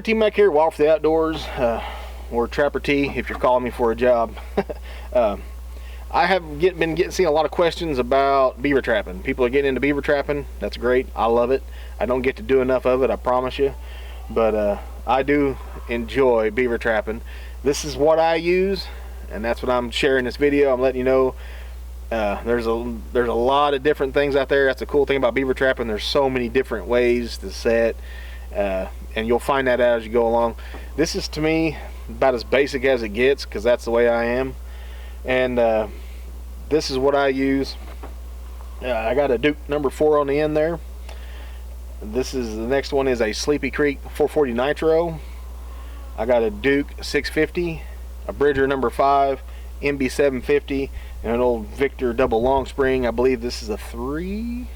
Trapper T-Mac here, Wild for the Outdoors, or Trapper T if you're calling me for a job. I have been seeing a lot of questions about beaver trapping. People are getting into beaver trapping. That's great. I love it. I don't get to do enough of it, I promise you. But I do enjoy beaver trapping. This is what I use, and that's what I'm sharing this video. I'm letting you know there's a lot of different things out there. That's the cool thing about beaver trapping. There's so many different ways to set, and you'll find that out as you go along. This is, to me, about as basic as it gets, because that's the way I am. And this is what I use. I got a Duke number 4 on the end there. The next one is a Sleepy Creek 440 Nitro. I got a Duke 650, a Bridger number 5, MB 750, and an old Victor double long spring. I believe this is a 3.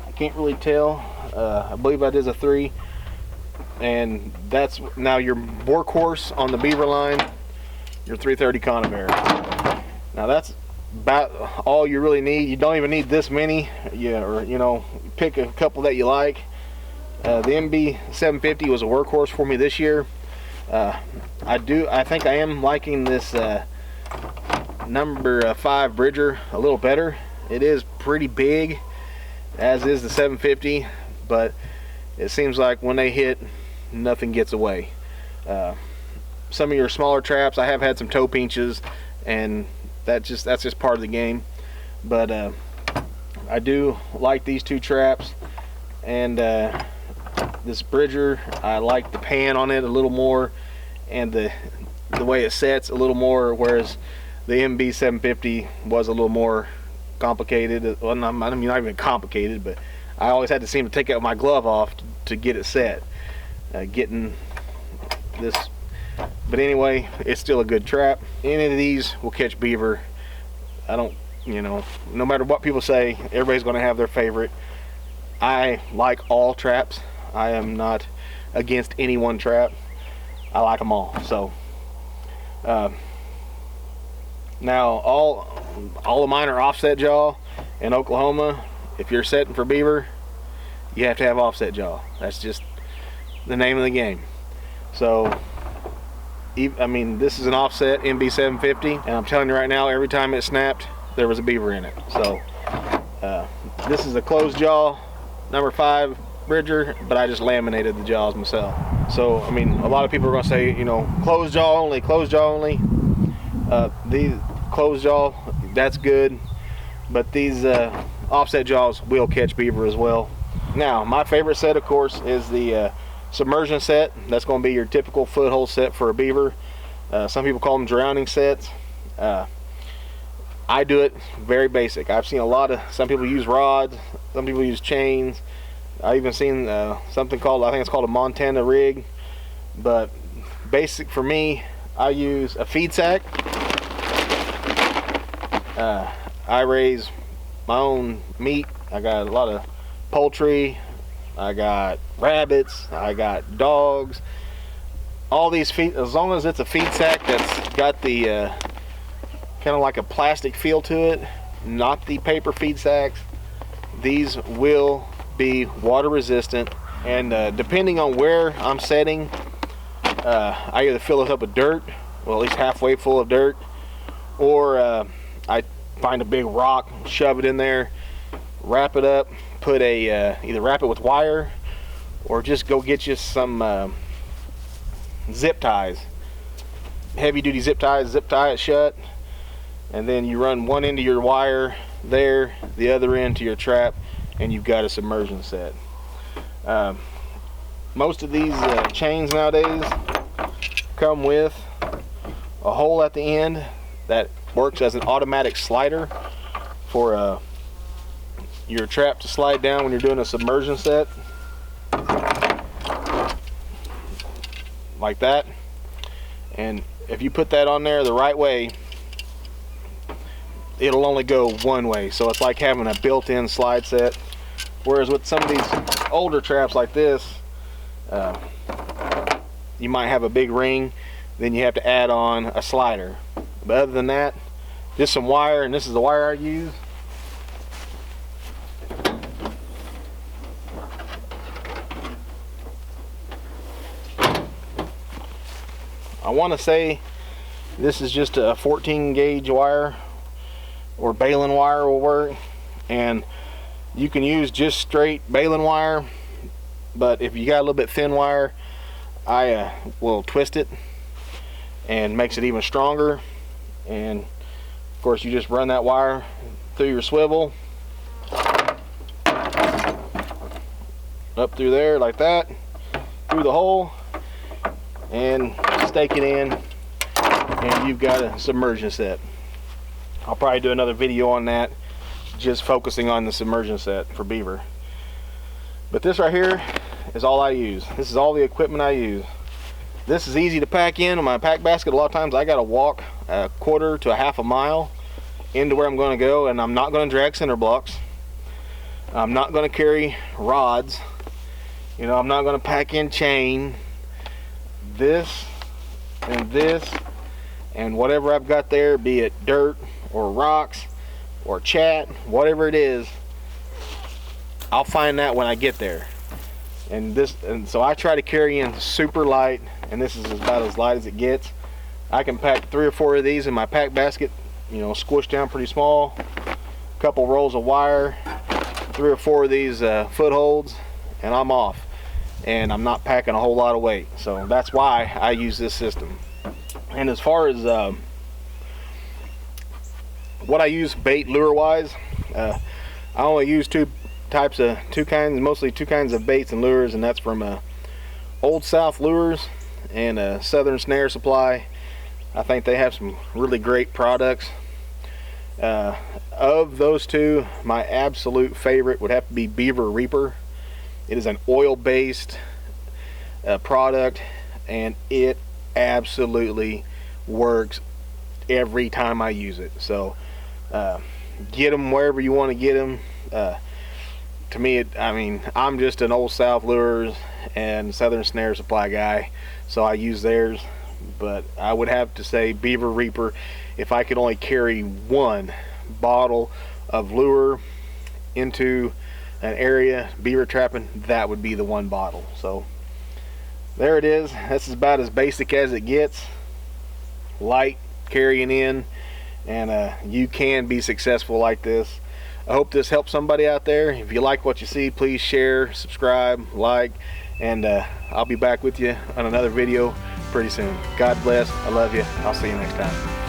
I can't really tell. I believe that is a 3. And that's now your workhorse on the beaver line, your 330 Conibear. Now that's about all you really need. You don't even need this many. Pick a couple that you like. The MB 750 was a workhorse for me this year. I think I am liking this number 5 Bridger a little better. It is pretty big, as is the 750, but it seems like when they hit, nothing gets away. Some of your smaller traps, I have had some toe pinches, and that's just part of the game. But I do like these two traps, and this Bridger, I like the pan on it a little more, and the way it sets a little more, whereas the MB 750 was a little more complicated. Well, not even complicated, but I always had to seem to take out my glove off to get it set. Getting this, but anyway, it's still a good trap. Any of these will catch beaver. I don't, no matter what people say, everybody's going to have their favorite. I like all traps. I am not against any one trap. I like them all. So now all of mine are offset jaw. In Oklahoma, if you're setting for beaver, you have to have offset jaw. That's just the name of the game. So this is an offset MB 750, and I'm telling you right now, every time it snapped, there was a beaver in it. So this is a closed jaw number 5 Bridger, but I just laminated the jaws myself. So a lot of people are going to say, closed jaw only, closed jaw only. These closed jaw, that's good, but these offset jaws will catch beaver as well. Now, my favorite set, of course, is the submersion set. That's going to be your typical foothold set for a beaver. Some people call them drowning sets. I do it very basic. I've seen some people use rods, some people use chains. I've even seen something called, I think it's called a Montana rig. But basic for me, I use a feed sack. I raise my own meat. I got a lot of poultry, I got rabbits, I got dogs. All these feed, as long as it's a feed sack that's got the kind of like a plastic feel to it, not the paper feed sacks, these will be water resistant. And depending on where I'm setting, I either fill it up with dirt, well, at least halfway full of dirt, or I find a big rock, shove it in there, wrap it up, put either wrap it with wire, or just go get you some zip ties, heavy duty zip ties, zip tie it shut, and then you run one end of your wire there, the other end to your trap, and you've got a submersion set. Most of these chains nowadays come with a hole at the end that works as an automatic slider for your trap to slide down when you're doing a submersion set, like that. And if you put that on there the right way, it'll only go one way. So it's like having a built-in slide set. Whereas with some of these older traps like this, you might have a big ring, then you have to add on a slider. But other than that, just some wire, and this is the wire I use. I want to say this is just a 14 gauge wire, or baling wire will work, and you can use just straight baling wire, but if you got a little bit thin wire, I will twist it and makes it even stronger. And of course you just run that wire through your swivel up through there like that, through the hole, and stake it in, and you've got a submersion set. I'll probably do another video on that, just focusing on the submersion set for beaver. But this right here is all I use. This is all the equipment I use. This is easy to pack in my pack basket. A lot of times I gotta walk a quarter to a half a mile into where I'm going to go, and I'm not going to drag center blocks. I'm not going to carry rods. You know, I'm not going to pack in chain. This and whatever I've got there, be it dirt or rocks or chat, whatever it is, I'll find that when I get there. And so I try to carry in super light, and this is about as light as it gets. I can pack 3 or 4 of these in my pack basket, you know, squished down pretty small. A couple rolls of wire, 3 or 4 of these footholds, and I'm off. And I'm not packing a whole lot of weight, so that's why I use this system. And as far as what I use bait lure wise, I only use mostly two kinds of baits and lures, and that's from Old South Lures and Southern Snare Supply. I think they have some really great products. Of those two, my absolute favorite would have to be Beaver Reaper. It is an oil-based product, and it absolutely works every time I use it. So get them wherever you want to get them. To me, I mean, I'm just an Old South Lures and Southern Snare Supply guy, so I use theirs. But I would have to say Beaver Reaper. If I could only carry one bottle of lure into an area beaver trapping, that would be the one bottle. So there it is. This is about as basic as it gets. Light carrying in, and you can be successful like this. I hope this helps somebody out there. If you like what you see, please share, subscribe, like, and I'll be back with you on another video pretty soon. God bless. I love you. I'll see you next time.